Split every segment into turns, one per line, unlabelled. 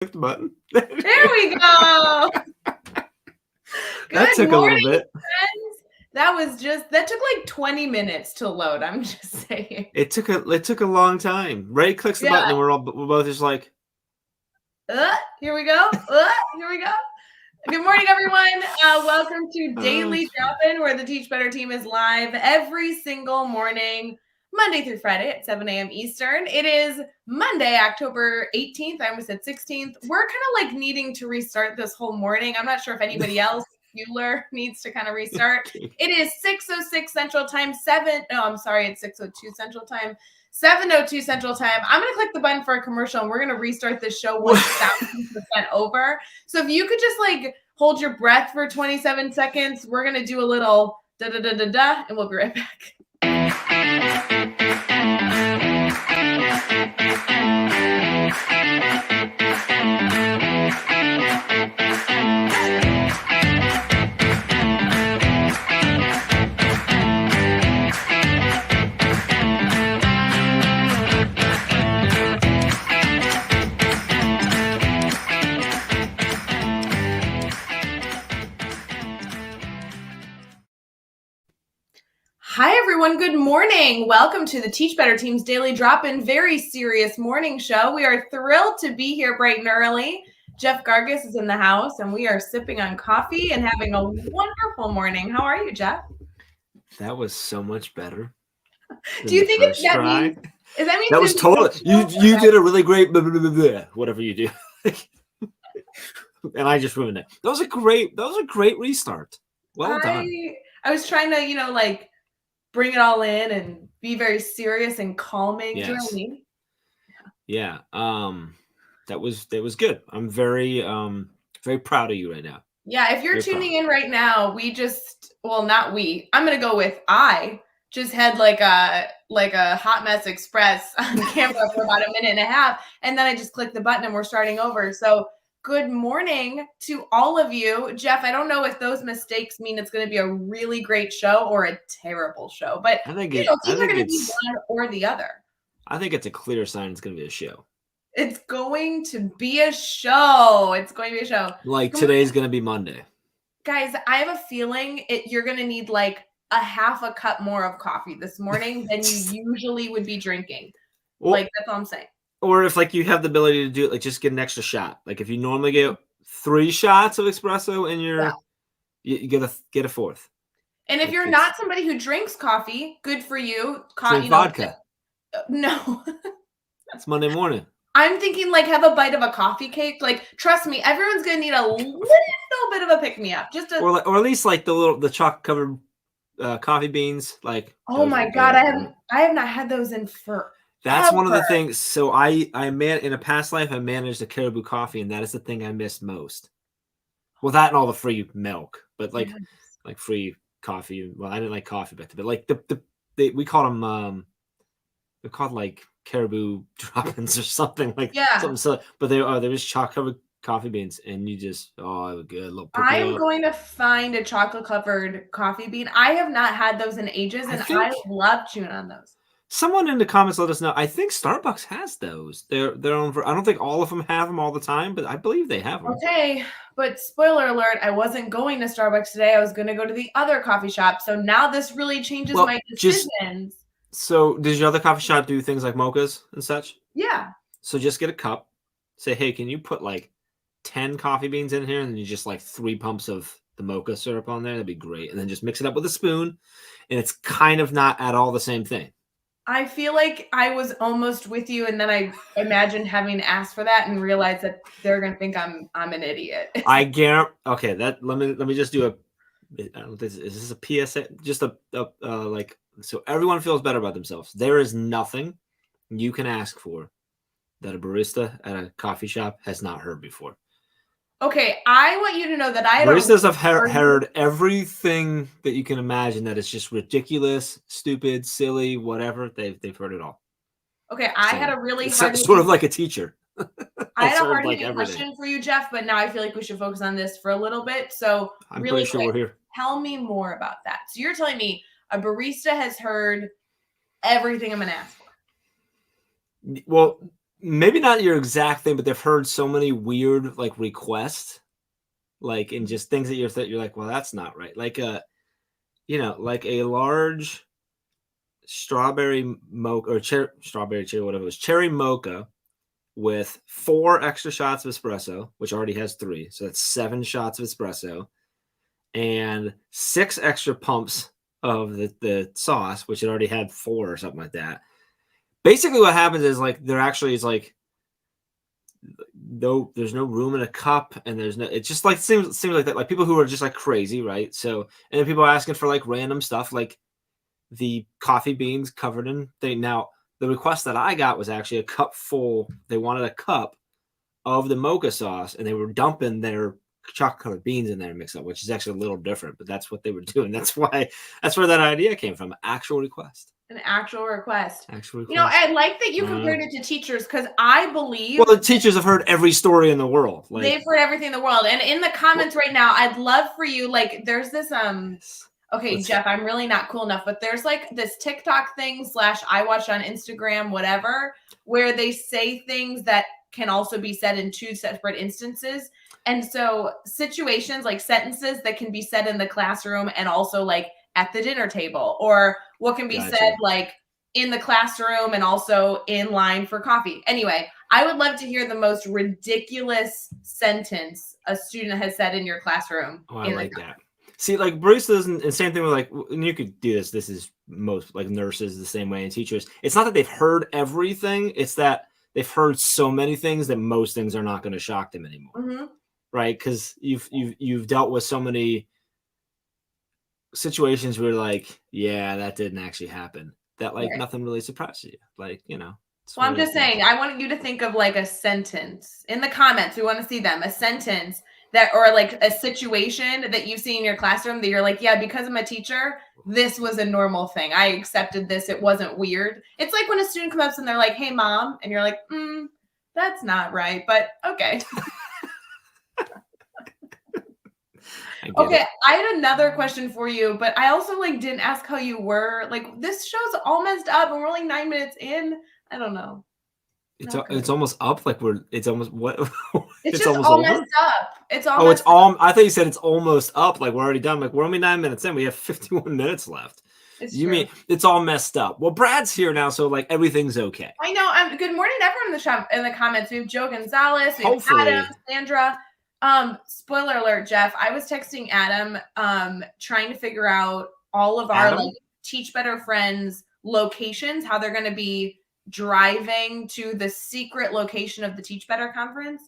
Click the button.
There we go.
That took
morning,
a little bit.
Friends. That took like 20 minutes to load. I'm just saying.
It took a long time. Ray clicks the button and we're both just like,
here we go. Here we go. Good morning, everyone. Welcome to Daily Drop-In, where the Teach Better team is live every single morning, Monday through Friday at 7 a.m. Eastern. It is Monday, October 18th. I almost said 16th. We're kind of like needing to restart this whole morning. I'm not sure if anybody else, Bueller, needs to kind of restart. It is 6:06 Central Time, it's 6:02 Central Time, 7:02 Central Time. I'm going to click the button for a commercial, and we're going to restart this show 1,000% over. So if you could just like hold your breath for 27 seconds, we're going to do a little da-da-da-da-da, and we'll be right back. Hi, everyone. Good morning. Welcome to the Teach Better Team's Daily Drop-In, very serious morning show. We are thrilled to be here bright and early. Jeff Gargis is in the house, and we are sipping on coffee and having a wonderful morning. How are you, Jeff?
That was so much better.
Do you think that means
that was total? You did a really great blah, blah, blah, blah, whatever you do, and I just ruined it. That was a great restart. Well done.
I was trying to, like, bring it all in and be very serious and calming.
Yes.
Do you know what I mean?
Yeah. That was good. I'm very proud of you right now.
Yeah. If you're tuning in right now, I'm going to go with I just had like a hot mess express on camera for about a minute and a half. And then I just clicked the button and we're starting over. So good morning to all of you. Jeff, I don't know if those mistakes mean it's going to be a really great show or a terrible show, but
I think
it's either going to be one or the other.
I think it's a clear sign it's going to be a show.
It's going to be a show.
Like today's going to be Monday.
Guys, I have a feeling you're going to need like a half a cup more of coffee this morning than you usually would be drinking. Well, like, that's all I'm saying.
Or if like you have the ability to do it, like just get an extra shot. Like if you normally get 3 shots of espresso and you get a fourth.
And if you're not somebody who drinks coffee, good for you.
Drink vodka.
No.
It's Monday morning.
I'm thinking like have a bite of a coffee cake. Like trust me, everyone's gonna need a little bit of a pick me up.
Or at least like the chocolate covered coffee beans. Like
oh my god, I have not had those in forever.
That's one of the things. So in a past life, I managed a Caribou coffee, and that is the thing I missed most. Well, that and all the free milk, but like free coffee. Well, I didn't like coffee back then, but like we called them they're called like Caribou drop-ins or something like something silly. But they was chocolate covered coffee beans, and you just it was good.
I'm going to find a chocolate covered coffee bean. I have not had those in ages, and I love chewing on those.
Someone in the comments let us know. I think Starbucks has those. They're own. I don't think all of them have them all the time, but I believe they have them.
Okay, but spoiler alert, I wasn't going to Starbucks today. I was going to go to the other coffee shop. So now this really changes my decisions.
So does your other coffee shop do things like mochas and such?
Yeah.
So just get a cup. Say, hey, can you put like 10 coffee beans in here, and then you just like 3 pumps of the mocha syrup on there? That'd be great. And then just mix it up with a spoon, and it's kind of not at all the same thing.
I feel like I was almost with you, and then I imagined having asked for that and realized that they're gonna think I'm an idiot.
I guarantee. Okay, let me just do a. Is this a PSA? Just like so everyone feels better about themselves. There is nothing you can ask for that a barista at a coffee shop has not heard before.
Okay, I want you to know that
baristas have heard everything that you can imagine that is just ridiculous, stupid, silly, whatever. They've heard it all.
Okay, I had a really hard
sort of like a teacher.
I had a hard question for you, Jeff, but now I feel like we should focus on this for a little bit. So
I'm really pretty sure we're here.
Tell me more about that. So you're telling me a barista has heard everything I'm going to ask for.
Well, maybe not your exact thing, but they've heard so many weird like requests, like and just things that you're like, well, that's not right. Like like a large strawberry mocha or strawberry cherry, whatever it was, cherry mocha with 4 extra shots of espresso, which already has 3, so that's 7 shots of espresso, and 6 extra pumps of the sauce, which it already had 4 or something like that. Basically, what happens is like there actually is like there's no room in a cup, and it just like seems like that, like people who are just like crazy, right? So and then people are asking for like random stuff, like the coffee beans covered in thing. Now the request that I got was actually a cup full. They wanted a cup of the mocha sauce, and they were dumping their chocolate covered beans in there and mix up, which is actually a little different, but that's what they were doing. That's where that idea came from. Actual request.
An actual request.
Actual request.
You know, I like that you compared it to teachers, because I believe.
Well, the teachers have heard every story in the world.
Like, they've heard everything in the world. And in the comments right now, I'd love for you, like, there's this, okay, Jeff, I'm really not cool enough, but there's like this TikTok thing / I watch on Instagram, whatever, where they say things that can also be said in 2 separate instances. And so situations like sentences that can be said in the classroom and also like at the dinner table, or what can be said like in the classroom and also in line for coffee. Anyway, I would love to hear the most ridiculous sentence a student has said in your classroom.
Oh, I like that. See, like baristas and same thing with like, and you could do this. This is most like nurses the same way, and teachers. It's not that they've heard everything. It's that they've heard so many things that most things are not going to shock them anymore.
Mm-hmm.
Right? Because you've dealt with so many situations where like, yeah, that didn't actually happen. That like nothing really surprises you. Like,
Well, I'm just saying, I want you to think of like a sentence in the comments. We want to see them. A sentence that, or like a situation that you've seen in your classroom that you're like, yeah, because I'm a teacher, this was a normal thing. I accepted this. It wasn't weird. It's like when a student comes up and they're like, hey, mom. And you're like, that's not right. But okay. Okay, I had another question for you, but I also like didn't ask how you were. Like, this show's all messed up and we're only 9 minutes in. I don't know.
It's almost up. Like it's almost what?
It's just almost all messed up. It's all.
Oh, it's all. I thought you said it's almost up. Like we're already done. Like we're only 9 minutes in. We have 51 minutes left. You mean it's all messed up? Well, Brad's here now, so like everything's okay.
I know. Good morning, everyone in the shop in the comments. We have Joe Gonzalez. We have Adam, Sandra. Spoiler alert, Jeff. I was texting Adam, trying to figure out all of our like Teach Better friends locations, how they're going to be driving to the secret location of the Teach Better conference.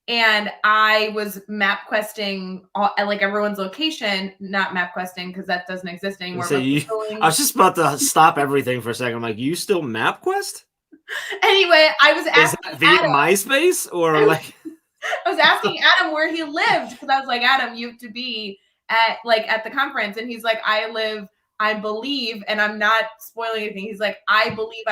And I was map questing like everyone's location, not map questing because that doesn't exist anymore.
I was just about to stop everything for a second. I'm like, you still map quest?
Anyway, I was asking.
Is that via MySpace or like?
I was asking Adam where he lived because I was like, Adam, you have to be at the conference, and he's like, I believe, and I'm not spoiling anything. He's like, I believe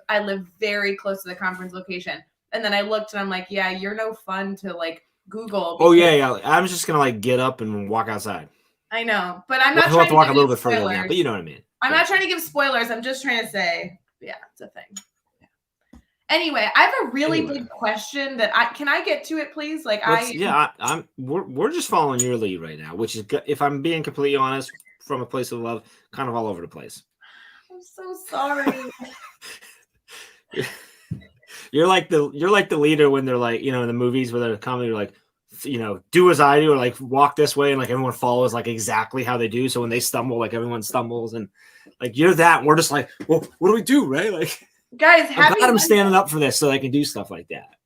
I live very close to the conference location. And then I looked and I'm like, yeah, you're no fun to like Google.
Oh yeah. I'm just gonna like get up and walk outside.
I know, but I'm not.
We'll have to walk a little bit further than that, but you know what I mean.
I'm not trying to give spoilers. I'm just trying to say, yeah, it's a thing. Yeah. Anyway, I have a really big question that can I get to it, please? Like
we're just following your lead right now, which is, if I'm being completely honest, from a place of love, kind of all over the place.
I'm so sorry.
You're like the leader when they're like, in the movies where they're comedy, like, do as I do, or like walk this way, and like everyone follows like exactly how they do. So when they stumble, like everyone stumbles, and like you're that. And we're just like, well, what do we do, right? Like,
guys,
I'm standing up for this so I can do stuff like that.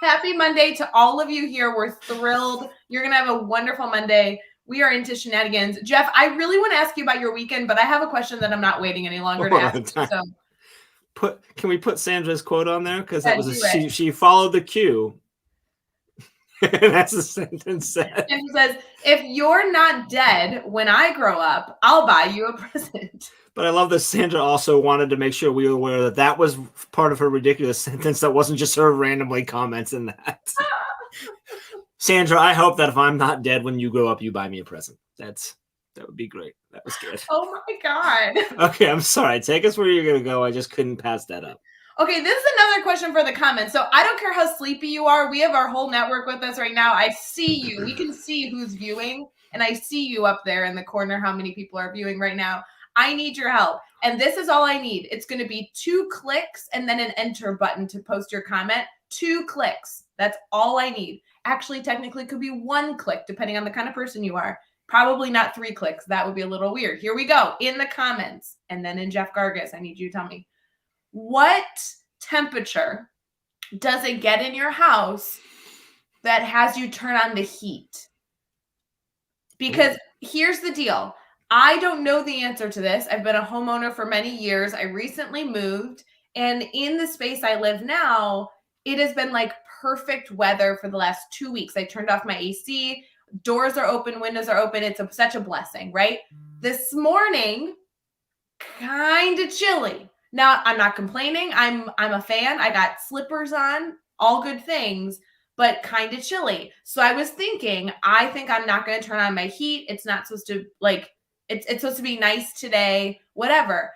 Happy Monday to all of you here. We're thrilled. You're gonna have a wonderful Monday. We are into shenanigans. Jeff, I really want to ask you about your weekend, but I have a question that I'm not waiting any longer to ask. So.
Can we put Sandra's quote on there? Because that was she followed the cue. That's the sentence said.
And he says, if you're not dead when I grow up, I'll buy you a present.
But I love that Sandra also wanted to make sure we were aware that was part of her ridiculous sentence. That wasn't just her randomly comments in that. Sandra, I hope that if I'm not dead when you grow up, you buy me a present. That would be great. That was good.
Oh my God.
Okay, I'm sorry. Take us where you're going to go. I just couldn't pass that up.
Okay, this is another question for the comments. So I don't care how sleepy you are. We have our whole network with us right now. I see you. We can see who's viewing, and I see you up there in the corner, how many people are viewing right now. I need your help. And this is all I need. It's going to be 2 clicks and then an enter button to post your comment. 2 clicks. That's all I need. Actually, technically, it could be 1 click, depending on the kind of person you are. Probably not 3 clicks. That would be a little weird. Here we go. In the comments. And then in Jeff Gargas, I need you to tell me, what temperature does it get in your house that has you turn on the heat? Because here's the deal. I don't know the answer to this. I've been a homeowner for many years. I recently moved, and in the space I live now, it has been like perfect weather for the last 2 weeks. I turned off my AC, doors are open, windows are open. It's such a blessing, right? This morning, kind of chilly. Now, I'm not complaining. I'm a fan. I got slippers on, all good things, but kind of chilly. So I was thinking, I think I'm not going to turn on my heat. It's not supposed to it's supposed to be nice today, whatever.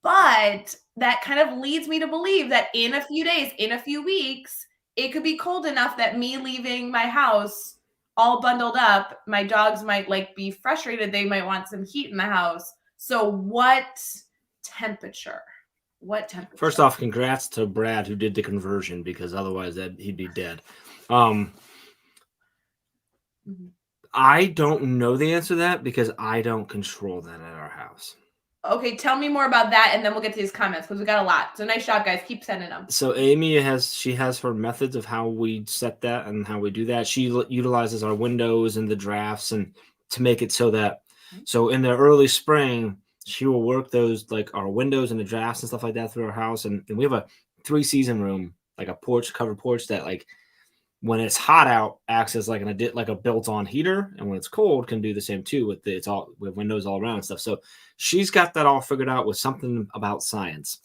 But that kind of leads me to believe that in a few days, in a few weeks, it could be cold enough that me leaving my house all bundled up, my dogs might be frustrated. They might want some heat in the house. So what temperature? What temperature?
First off, congrats to Brad who did the conversion, because otherwise he'd be dead. I don't know the answer to that because I don't control that at our house.
Okay, tell me more about that, and then we'll get to these comments because we got a lot. So nice job, guys. Keep sending them.
So Amy has her methods of how we set that and how we do that. She utilizes our windows and the drafts and to make it so that so in the early spring she will work those our windows and the drafts and stuff like that through our house, and we have a 3-season room, like a covered porch that when it's hot out acts as like a built-on heater, and when it's cold can do the same too with windows all around and stuff. So she's got that all figured out with something about science,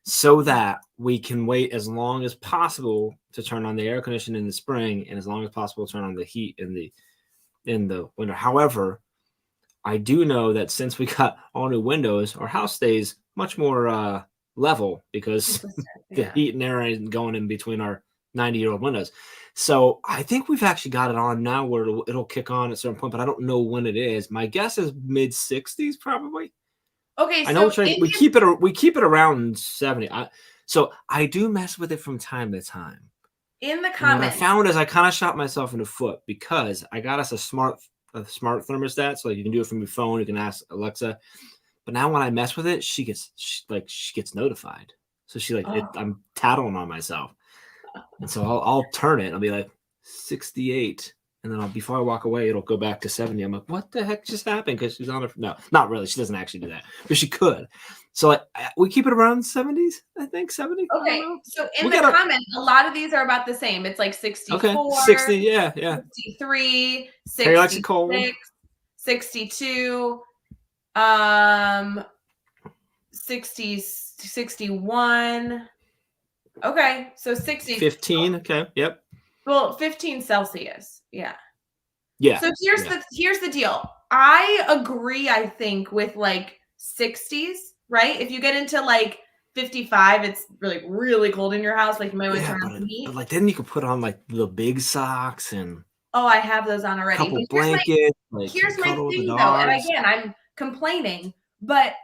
so that we can wait as long as possible to turn on the air conditioning in the spring, and as long as possible to turn on the heat in the winter. However, I do know that since we got all new windows, our house stays much more level because the heat and air isn't going in between our 90-year-old windows. So I think we've actually got it on now where it'll kick on at a certain point, but I don't know when it is. My guess is mid-60s probably.
Okay,
I know we keep it around 70. So I do mess with it from time to time.
In the comments,
and what I found is I kind of shot myself in the foot because I got us a smart thermostat, so you can do it from your phone. You can ask Alexa, but now when I mess with it, she gets notified. So I'm tattling on myself. And so I'll turn it. I'll be like 68, and then before I walk away, it'll go back to 70. I'm like, what the heck just happened? Because she's on her. No, not really. She doesn't actually do that, but she could. So we keep it around 70s. I think 70.
Okay, so in the comments, a lot of these are about the same. It's like 64,
okay, 60, yeah,
63, 66, 62, 60, 61. Okay, so 60.
15, okay, yep.
Well, 15 Celsius, yeah.
Yeah.
So here's the deal. I agree, I think, with 60s, right? If you get into 55, it's really, really cold in your house. You might want to turn on the heat.
But then you could put on the big socks and
I have those on already.
Couple blankets.
Here's my thing though, and again, I'm complaining, but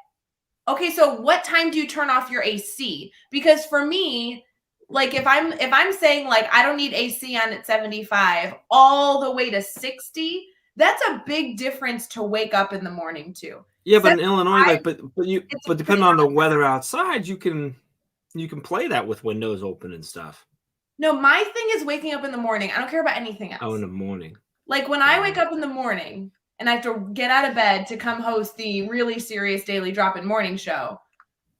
okay, so what time do you turn off your AC? Because for me, if I'm saying I don't need AC on at 75 all the way to 60, that's a big difference to wake up in the morning to.
Yeah, but in Illinois, but depending on the weather outside, you can play that with windows open and stuff.
No, my thing is waking up in the morning. I don't care about anything else.
Oh, in the morning.
When I wake up in the morning and I have to get out of bed to come host the really serious Daily Drop-In morning show,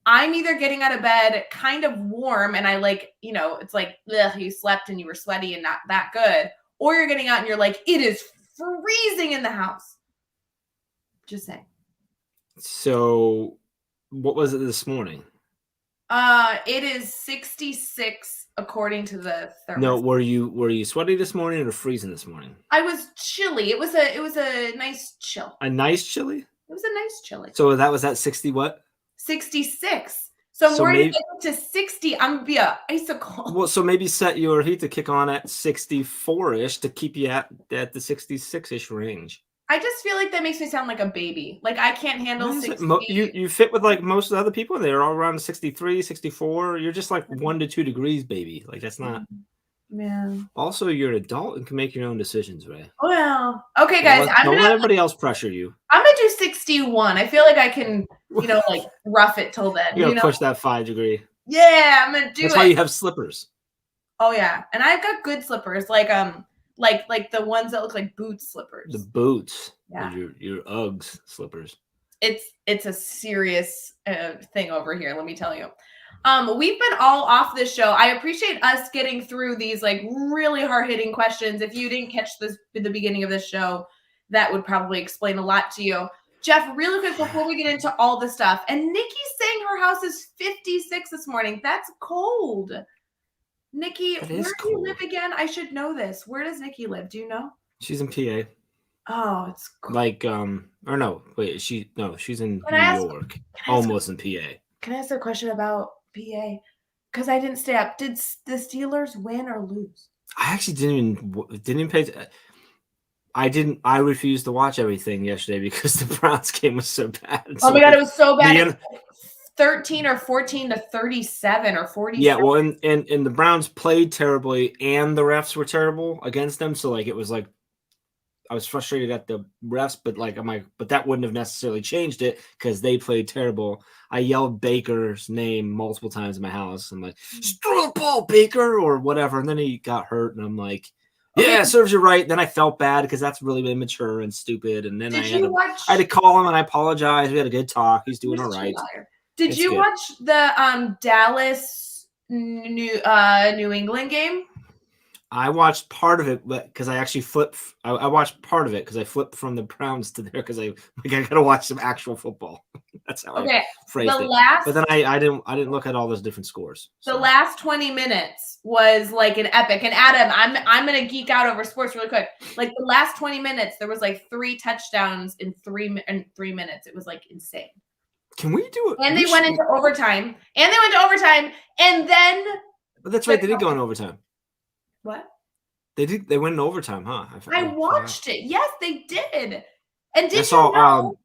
I'm either getting out of bed kind of warm and I it's ugh, you slept and you were sweaty and not that good, or you're getting out and you're it is freezing in the house. Just saying.
So what was it this morning?
It is 66 according to the thermostat.
No, were you sweaty this morning or freezing this morning?
I was chilly. It was a nice chill.
A nice chilly?
It was a nice chilly.
So that was at 60 what?
66. So I'm worried if I get to 60, I'm gonna be an icicle.
Well, so maybe set your heat to kick on at 64-ish to keep you at the 66-ish range.
I just feel like that makes me sound like a baby. Like I can't handle 60.
You fit with like most of the other people. They're all around 63, 64. You're just like 1 to 2 degrees, baby. Like that's not.
Man.
Also, you're an adult and can make your own decisions, Ray.
Well, okay, guys.
Don't let everybody else pressure you.
I'm gonna do 61. I feel like I can, like rough it till then.
You're gonna push that 5 degree.
Yeah, I'm gonna do
That's why you have slippers.
Oh yeah, and I've got good slippers, like the ones that look like boot slippers.
The boots.
Yeah.
Your Uggs slippers.
It's a serious thing over here. Let me tell you. We've been all off this show. I appreciate us getting through these like really hard-hitting questions. If you didn't catch this at the beginning of this show, that would probably explain a lot to you. Jeff, really quick before we get into all the stuff, and Nikki's saying her house is 56 this morning. That's cold. Nikki, where do you live again? I should know this. Where does Nikki live? Do you know?
She's in PA.
Oh, it's cool.
Like or no, wait, she's in New York. Almost in PA.
Can I ask a question about PA? Because I didn't stay up. Did the Steelers win or lose?
I actually didn't even pay. I refused to watch everything yesterday because the Browns game was so bad.
Oh my god, it was so bad. 13 or 14 to 37 or 40.
Yeah, well, and the Browns played terribly, and the refs were terrible against them. So like it was like I was frustrated at the refs, but like but that wouldn't have necessarily changed it because they played terrible. I yelled Baker's name multiple times in my house. I'm like, "Throw the ball, Baker," or whatever. And then he got hurt, and I'm like, "Yeah, serves you right." Then I felt bad because that's really immature and stupid. And then I had to call him and I apologized. We had a good talk. He's doing all right.
Did you watch the Dallas New England game?
I watched part of it, but because I actually flipped. I watched part of it because I flipped from the Browns to there because I gotta watch some actual football. That's how I phrased it. But then I didn't look at all those different scores.
So. The last 20 minutes was like an epic. And Adam, I'm gonna geek out over sports really quick. Like the last 20 minutes, there was like 3 touchdowns in 3 minutes. It was like insane.
Can we do it?
And they went into overtime. And then.
But that's right. They did go in overtime.
What?
They did. They went in overtime, huh?
I watched it. Yes, they did. And did you know?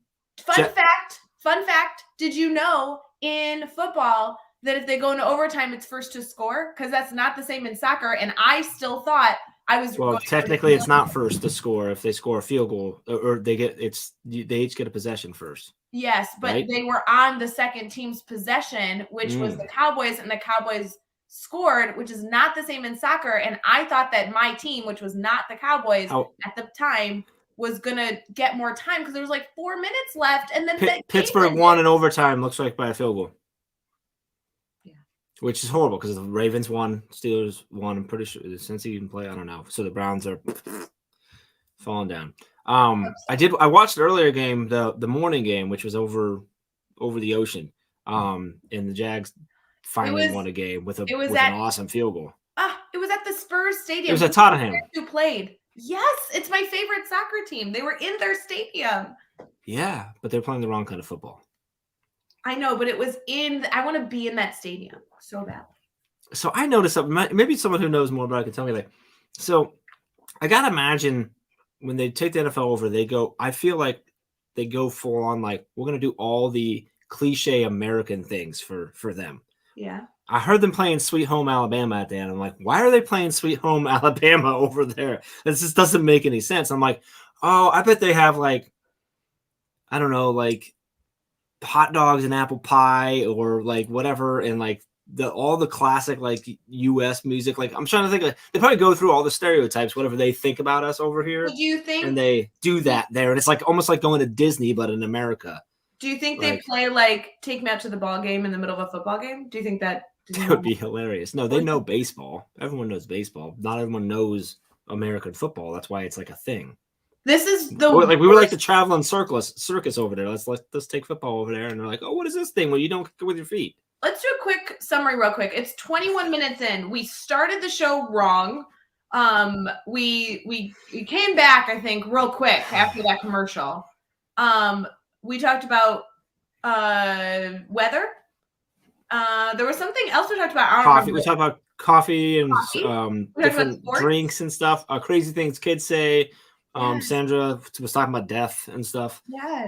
Fun fact. Did you know in football that if they go into overtime, it's first to score? Because that's not the same in soccer. And I still thought I was.
Well, technically, it's not first to score if they score a field goal or they each get a possession first.
Yes, but They were on the second team's possession, which was the Cowboys, and the Cowboys scored, which is not the same in soccer. And I thought that my team, which was not the Cowboys at the time, was going to get more time because there was like 4 minutes left. And then
Pittsburgh won in overtime, looks like by a field goal. Yeah. Which is horrible because the Ravens won, Steelers won. I'm pretty sure since he even play, I don't know. So the Browns are falling down. I watched the earlier game, the morning game, which was over the ocean. And the Jags finally won a game with an awesome field goal.
It was at the Spurs stadium.
It was at Tottenham.
Who played? Yes, it's my favorite soccer team. They were in their stadium.
Yeah, but they're playing the wrong kind of football.
I know, but it was I want to be in that stadium so badly.
So I noticed something. Maybe someone who knows more about it can tell me that. So I gotta imagine when they take the NFL over, I feel like they go full on like we're gonna do all the cliche American things for them.
Yeah.
I heard them playing Sweet Home Alabama at the end. I'm like, why are they playing Sweet Home Alabama over there? This just doesn't make any sense. I'm like, oh, I bet they have like, I don't know, like hot dogs and apple pie or like whatever. And like all the classic like US music. Like I'm trying to think they probably go through all the stereotypes, whatever they think about us over here.
Do you think?
And they do that there. And it's like almost like going to Disney, but in America.
Do you think they play like Take Me Out to the Ball Game in the middle of a football game? Do you think that
would be hilarious? No, they know baseball. Everyone knows baseball. Not everyone knows American football. That's why it's like a thing.
This is
we were like the traveling circus over there. Let's take football over there. And they're like, oh, what is this thing? Well, you don't kick it with your feet.
Let's do a quick summary real quick. It's 21 minutes in. We started the show wrong. We came back, I think, real quick after that commercial. We talked about weather. There was something else we talked about. I don't
Coffee.
remember.
We talked about coffee and
We talked about
different
sports.
drinks and stuff. Crazy things kids say.
Yes.
Sandra was talking about death and stuff.
Yes.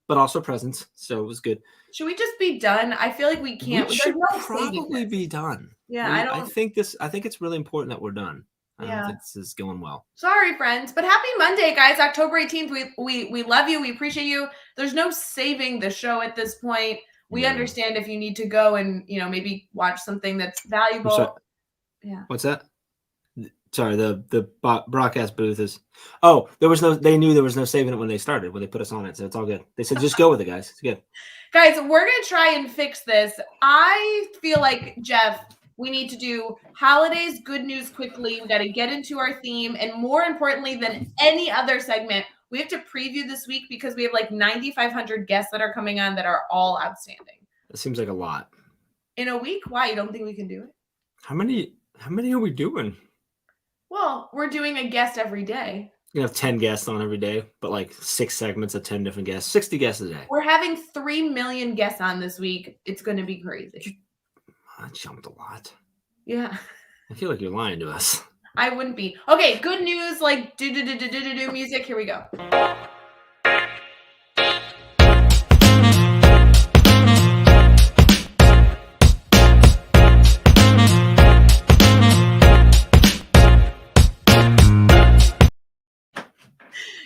But also presents. So it was good.
Should we just be done? I feel like we can't.
We should probably be done.
Yeah,
I think it's really important that we're done. I don't think this is going well.
Sorry, friends, but happy Monday, guys. October 18th. We love you. We appreciate you. There's no saving the show at this point. We understand if you need to go and, maybe watch something that's valuable. Yeah.
What's that? Sorry, the broadcast booth is. Oh, they knew there was no saving it when they started, when they put us on it. So it's all good. They said, just go with it, guys. It's good.
Guys, we're going to try and fix this. I feel like, Jeff, we need to do holidays, good news quickly. We got to get into our theme. And more importantly than any other segment, we have to preview this week because we have like 9,500 guests that are coming on that are all outstanding.
That seems like a lot.
In a week? Why? You don't think we can do it?
How many are we doing?
Well, we're doing a guest every day.
You have 10 guests on every day, but like 6 segments of 10 different guests, 60 guests a day.
We're having 3 million guests on this week. It's going to be crazy.
I jumped a lot.
Yeah.
I feel like you're lying to us.
I wouldn't be. Okay, good news, like do music. Here we go.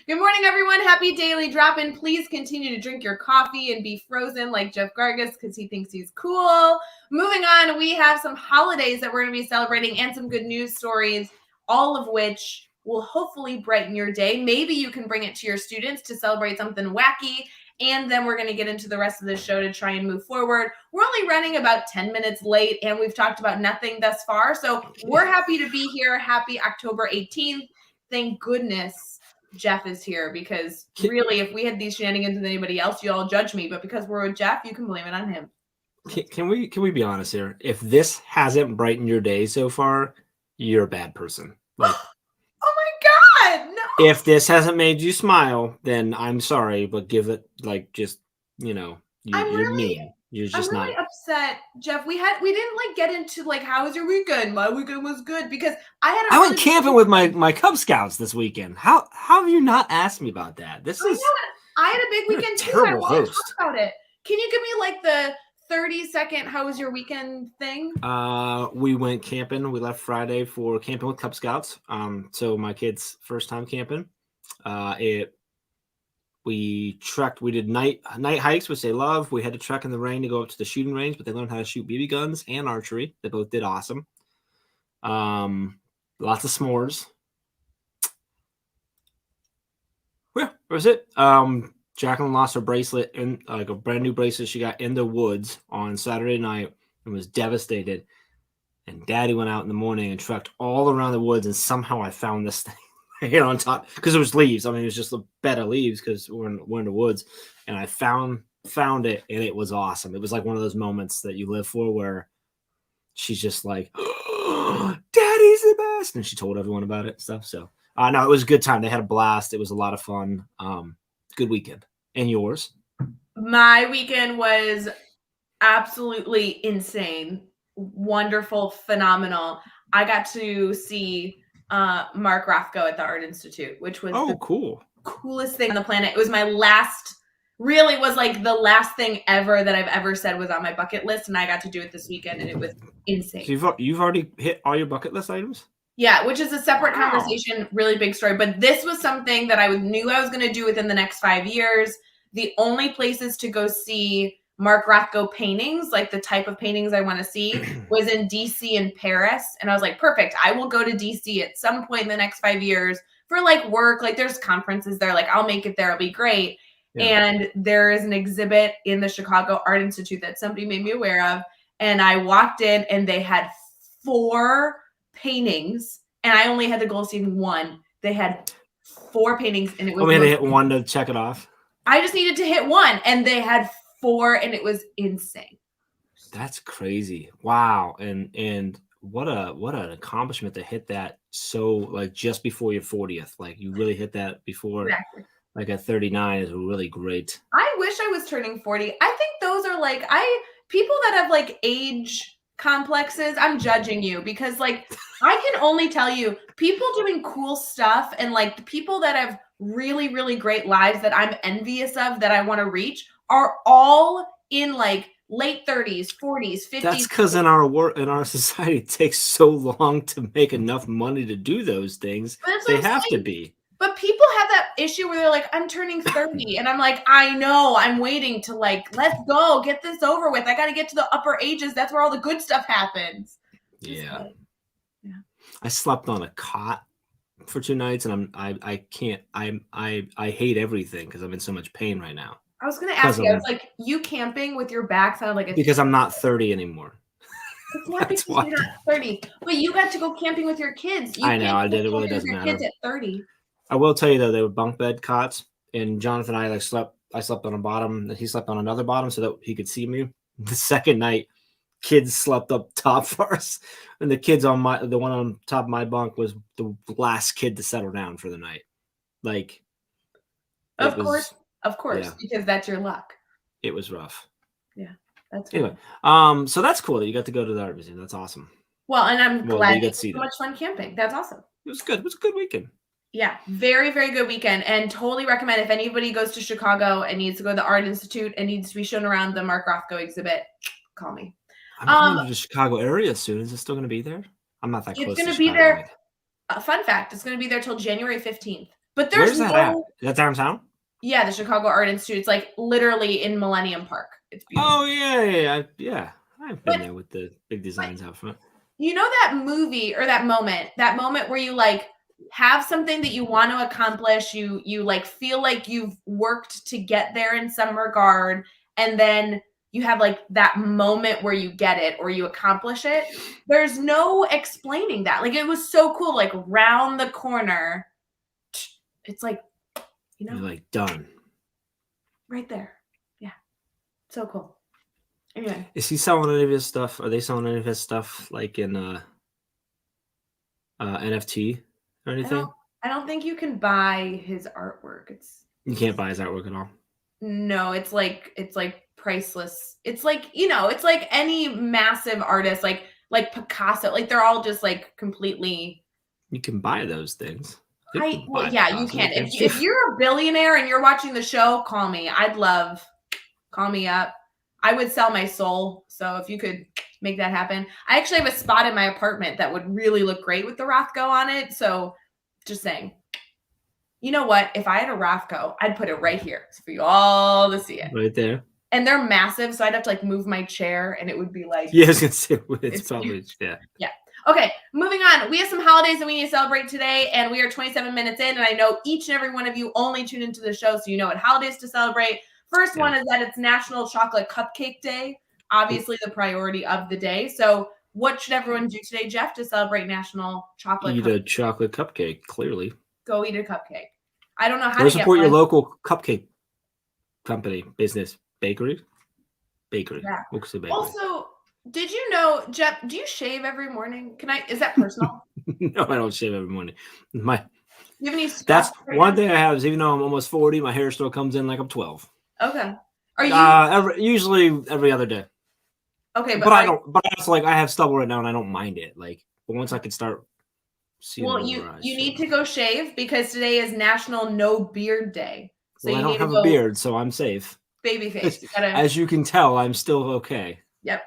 Good morning, everyone. Happy daily drop-in. Please continue to drink your coffee and be frozen like Jeff Gargas because he thinks he's cool. Moving on, we have some holidays that we're going to be celebrating and some good news stories, all of which will hopefully brighten your day. Maybe you can bring it to your students to celebrate something wacky. And then we're going to get into the rest of the show to try and move forward. We're only running about 10 minutes late, and we've talked about nothing thus far. So we're happy to be here. Happy October 18th. Thank goodness Jeff is here, because really, if we had these shenanigans with anybody else, you all judge me. But because we're with Jeff, you can blame it on him.
Can we be honest here? If this hasn't brightened your day so far, you're a bad person. Like,
oh my God, no.
If this hasn't made you smile, then I'm sorry, but give it you're mean. You're just
I'm really upset, Jeff. We didn't get into how was your weekend? My weekend was good because I
went camping with my Cub Scouts this weekend. How have you not asked me about that?
I had a big weekend too. I want to talk about it. Can you give me the 30-second how was your weekend thing?
We went camping. We left Friday for camping with Cub Scouts. So my kids' first time camping. We trekked. We did night hikes, which they love. We had to trek in the rain to go up to the shooting range, but they learned how to shoot BB guns and archery. They both did awesome. Lots of s'mores. Yeah, that was it. Jacqueline lost her bracelet, a brand new bracelet she got in the woods on Saturday night and was devastated. And Daddy went out in the morning and trekked all around the woods, and somehow I found this thing. On top, because it was leaves. I mean, it was just a bed of leaves because we're in the woods, and I found it, and it was awesome. It was like one of those moments that you live for, where she's just like, oh, "Daddy's the best," and she told everyone about it and stuff. So, no, it was a good time. They had a blast. It was a lot of fun. Good weekend. And yours?
My weekend was absolutely insane, wonderful, phenomenal. I got to see Mark Rothko at the Art Institute, which was the coolest thing on the planet. It was my last, really was the last thing ever that I've ever said was on my bucket list, and I got to do it this weekend, and it was insane.
So you've already hit all your bucket list items?
Yeah, which is a separate conversation, really big story. But this was something that I knew I was going to do within the next 5 years. The only places to go see Mark Rothko paintings, the type of paintings I want to see, was in DC and Paris. And I was like, perfect. I will go to DC at some point in the next 5 years for work. There's conferences there. I'll make it there. It'll be great. Yeah. And there is an exhibit in the Chicago Art Institute that somebody made me aware of. And I walked in and they had 4 paintings. And I only had the goal of seeing 1. They had 4 paintings. And it was.
We had to hit 1 to check it off.
I just needed to hit 1. And they had 4, and it was insane.
That's crazy. Wow. And what an accomplishment to hit that so just before your 40th. You really hit that before.
Exactly.
At 39 is really great.
I wish I was turning 40. I think those are people that have like age complexes, I'm judging you because like I can only tell you people doing cool stuff and like the people that have really, really great lives that I'm envious of that I want to reach are all in like late 30s, 40s, 50s.
That's because in our society, it takes so long to make enough money to do those things. They have to be.
But people have that issue where they're like, I'm turning 30. And I'm like, I know, I'm waiting to like, let's go, get this over with. I got to get to the upper ages. That's where all the good stuff happens.
Yeah. I slept on a cot for 2 nights and I can't, I hate everything because I'm in so much pain right now.
I was going to ask you, I was like, you camping with your back sounded like
because I'm not 30 anymore.
It's not because you're not 30, but you got to go camping with your kids.
I know, I did. It really doesn't matter.
Kids at 30.
I will tell you though, they were bunk bed cots, and Jonathan and I like slept. I slept on a bottom, and he slept on another bottom so that he could see me. The second night, kids slept up top for us, and the kids on the one on top of my bunk was the last kid to settle down for the night. Like,
of course, yeah. Because that's your luck.
It was rough.
Yeah, that's
anyway. So that's cool that you got to go to the art museum. That's awesome.
Well, and I'm glad you got to see so much fun camping. That's awesome.
It was good. It was a good weekend.
Yeah, very, very good weekend, and totally recommend if anybody goes to Chicago and needs to go to the Art Institute and needs to be shown around the Mark Rothko exhibit, call me.
I'm going to the Chicago area soon. Is it still going to be there? I'm not that close.
It's going to be there. Fun fact: it's going to be there till January 15th. But there's
where's that at? Is that downtown?
Yeah, the Chicago Art Institute. It's like literally in Millennium Park. It's beautiful.
Oh yeah. I've been there with the big designs out front.
You know that movie or that moment where you like have something that you want to accomplish, you like feel like you've worked to get there in some regard, and then you have like that moment where you get it or you accomplish it. There's no explaining that. Like it was so cool, like round the corner. It's like, you know,
you're like done.
Right there. Yeah. So cool. Anyway.
Is he selling any of his stuff? Are they selling any of his stuff like in NFT? Or anything?
I don't think you can buy his artwork.
You can't buy his artwork at all.
No, it's like priceless. It's like, you know, it's like any massive artist, like Picasso, like they're all just like completely.
You can buy those things.
You can. If you're a billionaire and you're watching the show, call me. Call me up. I would sell my soul. So if you could make that happen. I actually have a spot in my apartment that would really look great with the Rothko on it. So just saying, you know what? If I had a Rothko, I'd put it right here for you all to see it.
Right there.
And they're massive. So I'd have to like move my chair and it would be like.
Yeah, I was going to say, it's probably, yeah.
Yeah. Okay, moving on. We have some holidays that we need to celebrate today, and we are 27 minutes in, and I know each and every one of you only tune into the show, so you know what holidays to celebrate. First one is that it's National Chocolate Cupcake Day, obviously the priority of the day. So what should everyone do today, Jeff, to celebrate National Chocolate
Eat a chocolate cupcake, clearly.
Go eat a cupcake. I don't know how
to support your local cupcake company, business, bakery.
Yeah.
We'll say bakery.
Also, did you know, Jeff, do you shave every morning? Is that personal?
No, I don't shave every morning.
You have any
That's one thing I have is even though I'm almost 40, my hair still comes in like I'm 12.
Okay. Are you
usually every other day?
Okay,
but I don't. But it's like I have stubble right now, and I don't mind it. Like, but once I can start seeing.
Well, you need to go shave because today is National No Beard Day. So
I don't have a beard, so I'm safe.
Baby face.
As you can tell, I'm still okay.
Yep.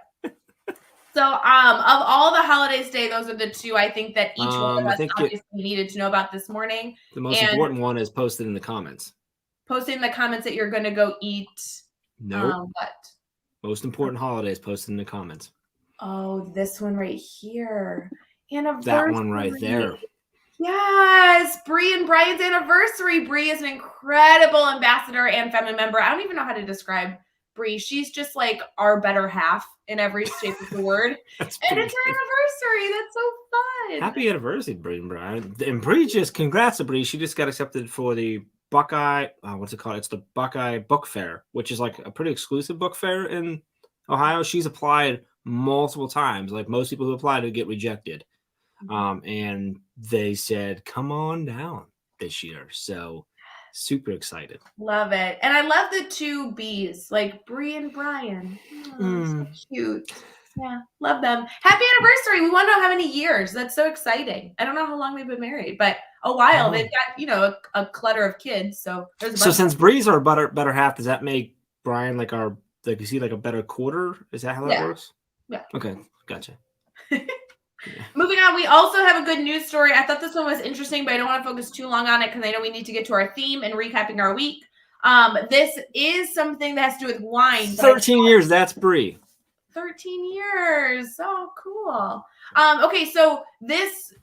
So, of all the holidays today, those are the two I think that each one of us obviously needed to know about this morning.
The most important one is posted in the comments.
Posted in the comments that you're going to go eat.
No.
What?
Most important holidays posted in the comments.
Oh, this one right here. Anniversary.
That one right there.
Yes, Bree and Brian's anniversary. Bree is an incredible ambassador and family member. I don't even know how to describe Bree. She's just like our better half in every shape of the word. And it's her anniversary. That's so fun.
Happy anniversary, Bree and Brian. And Bree congrats to Bree. She just got accepted for the Buckeye, what's it called? It's the Buckeye Book Fair, which is like a pretty exclusive book fair in Ohio. She's applied multiple times. Like most people who apply to get rejected. And they said, come on down this year. So Super excited.
Love it. And I love the 2 B's, like Bree and Brian. Oh, so cute. Yeah, love them. Happy anniversary. We want to know how many years. That's so exciting. I don't know how long they've been married, but a while. They've got, a clutter of kids. So there's a bunch.
So since Bree's our better half, does that make Brian like is he like a better quarter? Is that how that works?
Yeah.
Okay, gotcha.
Moving on, we also have a good news story. I thought this one was interesting, but I don't want to focus too long on it because I know we need to get to our theme and recapping our week. This is something that has to do with wine.
13 years, that's Bree.
13 years. Oh, cool. Okay, so this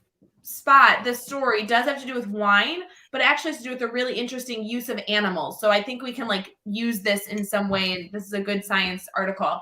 story does have to do with wine, but it actually has to do with a really interesting use of animals. So I think we can use this in some way, and this is a good science article.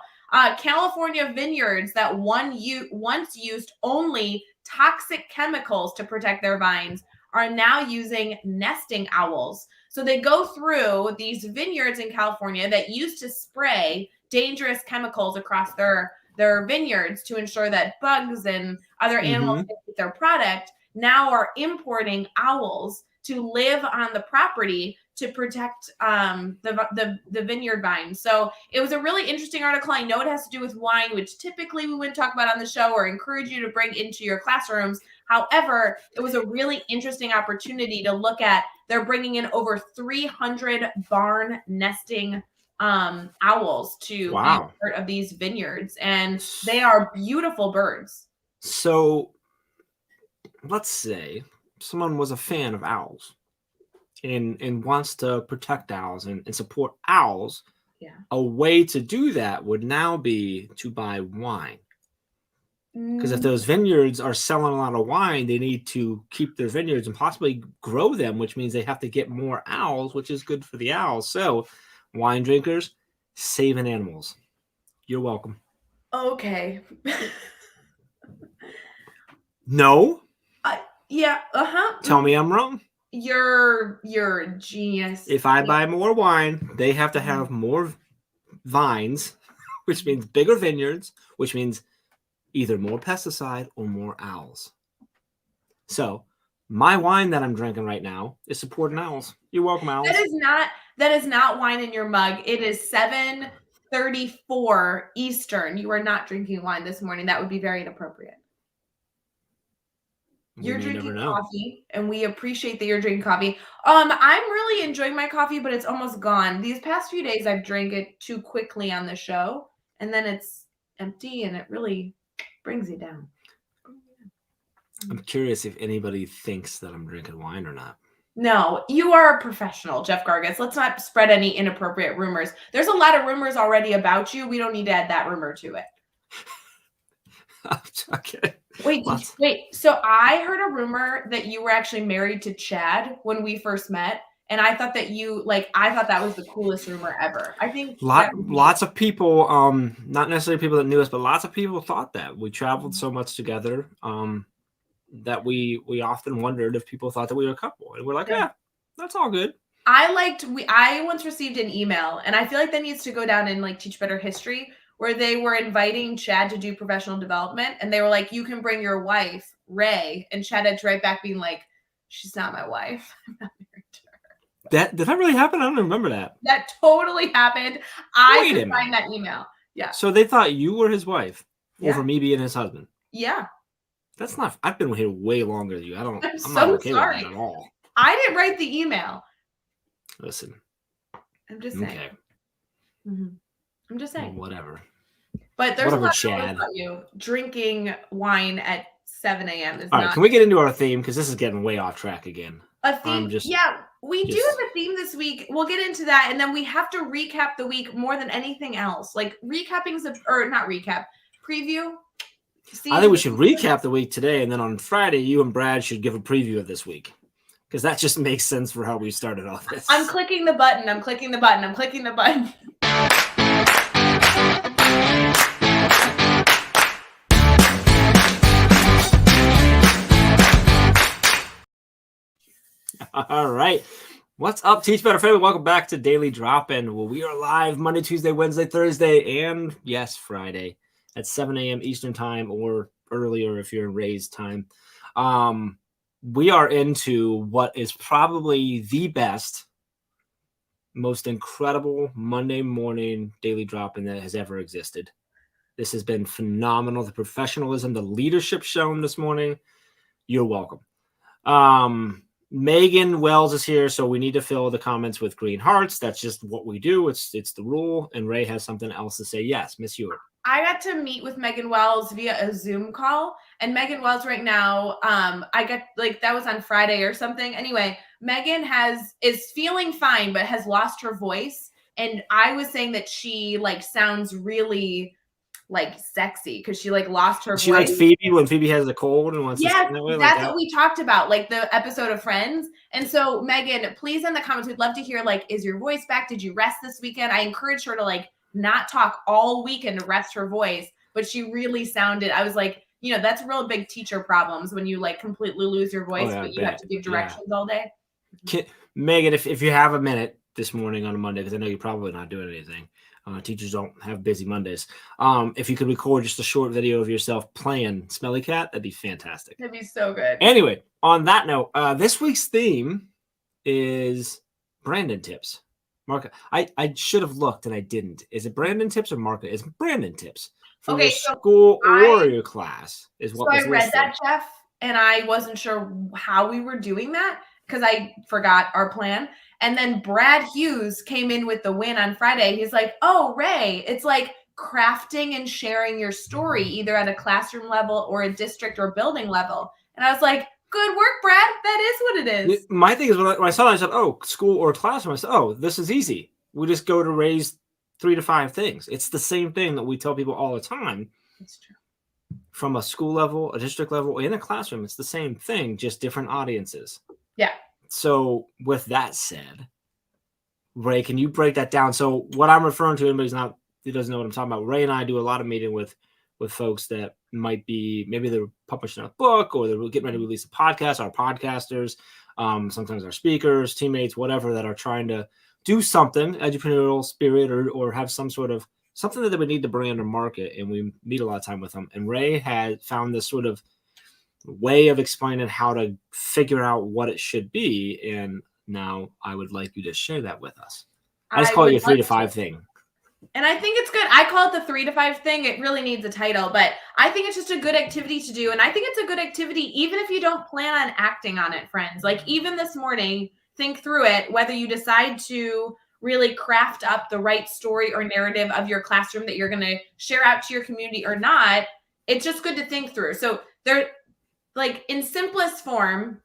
California vineyards that once used only toxic chemicals to protect their vines are now using nesting owls. So they go through these vineyards in California that used to spray dangerous chemicals across their vineyards to ensure that bugs and other animals can eat their product, now are importing owls to live on the property to protect the vineyard vines. So it was a really interesting article. I know it has to do with wine, which typically we wouldn't talk about on the show or encourage you to bring into your classrooms. However, it was a really interesting opportunity to look at. They're bringing in over 300 barn nesting owls to be part of these vineyards, and they are beautiful birds.
So let's say someone was a fan of owls and wants to protect owls and support owls. A way to do that would now be to buy wine. Because if those vineyards are selling a lot of wine, they need to keep their vineyards and possibly grow them, which means they have to get more owls, which is good for the owls. So wine drinkers, saving animals. You're welcome.
Okay.
No?
Yeah,
Tell me I'm wrong.
You're a genius.
If I buy more wine, they have to have more vines, which means bigger vineyards, which means either more pesticide or more owls. So my wine that I'm drinking right now is supporting owls. You're welcome, owls.
That is not wine in your mug. It is 7:34 Eastern. You are not drinking wine this morning. That would be very inappropriate. You're drinking coffee, and we appreciate that you're drinking coffee. I'm really enjoying my coffee, but it's almost gone. These past few days, I've drank it too quickly on the show, and then it's empty, and it really brings you down.
I'm curious if anybody thinks that I'm drinking wine or not.
No, you are a professional, Jeff Gargas. Let's not spread any inappropriate rumors. There's a lot of rumors already about you. We don't need to add that rumor to it.
Okay.
Wait. So I heard a rumor that you were actually married to Chad when we first met, and I thought that I thought that was the coolest rumor ever. I think
lots of people, not necessarily people that knew us, but lots of people thought that. We traveled so much together, that we often wondered if people thought that we were a couple, and we're like, yeah, that's all good.
I once received an email, and I feel like that needs to go down in Teach Better history, where they were inviting Chad to do professional development, and they were like, you can bring your wife, Ray, and Chad had to write back being like, she's not my wife. I'm not married to her.
Did that really happen? I don't remember that.
That totally happened. I could find that email. Yeah.
So they thought you were his wife over me being his husband.
Yeah.
That's not. I've been here way longer than you. I'm
so
not okay
sorry.
with that at all.
I didn't write the email.
Listen.
I'm just saying.
Okay.
Mm-hmm. I'm just saying.
Whatever.
But there's a lot about you. Drinking wine at 7 a.m. is
all right, can we get into our theme? Because this is getting way off track again.
A theme? We do have a theme this week. We'll get into that. And then we have to recap the week more than anything else. Preview.
I think we should recap the week today. And then on Friday, you and Brad should give a preview of this week. Because that just makes sense for how we started all this.
I'm clicking the button.
All right. What's up, Teach Better family? Welcome back to Daily Drop-In. Well, we are live Monday, Tuesday, Wednesday, Thursday, and yes, Friday at 7 a.m. Eastern time or earlier if you're in Ray's time. We are into what is probably the best most incredible Monday morning daily drop-in that has ever existed. This has been phenomenal. The professionalism, the leadership shown this morning. You're welcome. Megan Wells is here, so we need to fill the comments with green hearts. That's just what we do. It's the rule. And Ray has something else to say. Yes, Miss Ewart.
I got to meet with Megan Wells via a Zoom call, and Megan Wells right now, I got that was on Friday or something. Anyway, Megan is feeling fine, but has lost her voice. And I was saying that she sounds really sexy because she lost her voice.
She like Phoebe when Phoebe has a cold and wants to
yes,
that way,
that's what we talked about, the episode of Friends. And so Megan, please in the comments, we'd love to hear is your voice back? Did you rest this weekend? I encouraged her to not talk all weekend to rest her voice, but she really sounded, I was that's real big teacher problems when you completely lose your voice, but you have to give directions all day.
Megan, if you have a minute this morning on a Monday, because I know you're probably not doing anything. Teachers don't have busy Mondays. If you could record just a short video of yourself playing Smelly Cat, that'd be fantastic.
That'd be so good.
Anyway, on that note, this week's theme is Brandon tips. Mark, I should have looked and I didn't. Is it Brandon tips or Mark? It's Brandon tips for your school or your class. Is what was
I read that, Jeff, and I wasn't sure how we were doing that because I forgot our plan. And then Brad Hughes came in with the win on Friday. He's like, "Oh, Ray, it's crafting and sharing your story either at a classroom level or a district or building level." And I was like, "Good work, Brad. That is what it is."
My thing is when I saw that, I said, "Oh, school or classroom." I said, "Oh, this is easy. We just go to Ray's 3 to 5 things." It's the same thing that we tell people all the time.
It's true.
From a school level, a district level, in a classroom, it's the same thing, just different audiences.
Yeah.
So with that said, Ray, can you break that down? So what I'm referring to, anybody who doesn't know what I'm talking about, Ray and I do a lot of meeting with folks that might be, maybe they're publishing a book or they're getting ready to release a podcast, our podcasters, sometimes our speakers, teammates, whatever, that are trying to do something, entrepreneurial spirit, or have some sort of something that they would need to brand or market. And we meet a lot of time with them. And Ray had found this sort of way of explaining how to figure out what it should be. And now I would like you to share that with us. I just call it your 3 to 5 thing.
And I think it's good. I call it the 3 to 5 thing. It really needs a title, but I think it's just a good activity to do. And I think it's a good activity, even if you don't plan on acting on it, friends. Even this morning, think through it, whether you decide to really craft up the right story or narrative of your classroom that you're going to share out to your community or not. It's just good to think through. So there, in simplest form,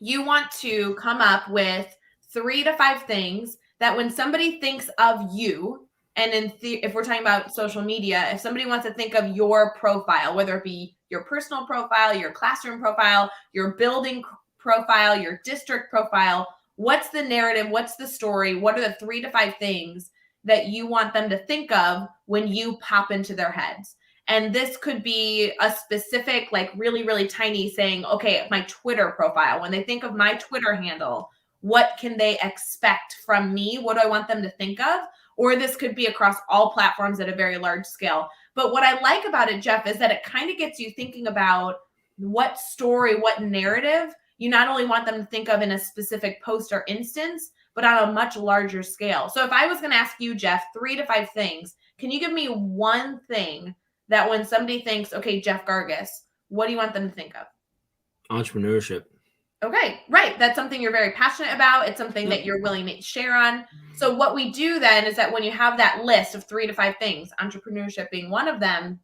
you want to come up with 3 to 5 things that when somebody thinks of you, and if we're talking about social media, if somebody wants to think of your profile, whether it be your personal profile, your classroom profile, your building profile, your district profile, what's the narrative? What's the story? What are the 3 to 5 things that you want them to think of when you pop into their heads? And this could be a specific, really, really tiny saying, okay, my Twitter profile. When they think of my Twitter handle, what can they expect from me? What do I want them to think of? Or this could be across all platforms at a very large scale. But what I like about it, Jeff, is that it kind of gets you thinking about what story, what narrative you not only want them to think of in a specific post or instance, but on a much larger scale. So if I was going to ask you, Jeff, 3 to 5 things, can you give me one thing that when somebody thinks, okay, Jeff Gargis, what do you want them to think of?
Entrepreneurship.
Okay, right. That's something you're very passionate about. It's something that you're willing to share on. So what we do then is that when you have that list of 3 to 5 things, entrepreneurship being one of them,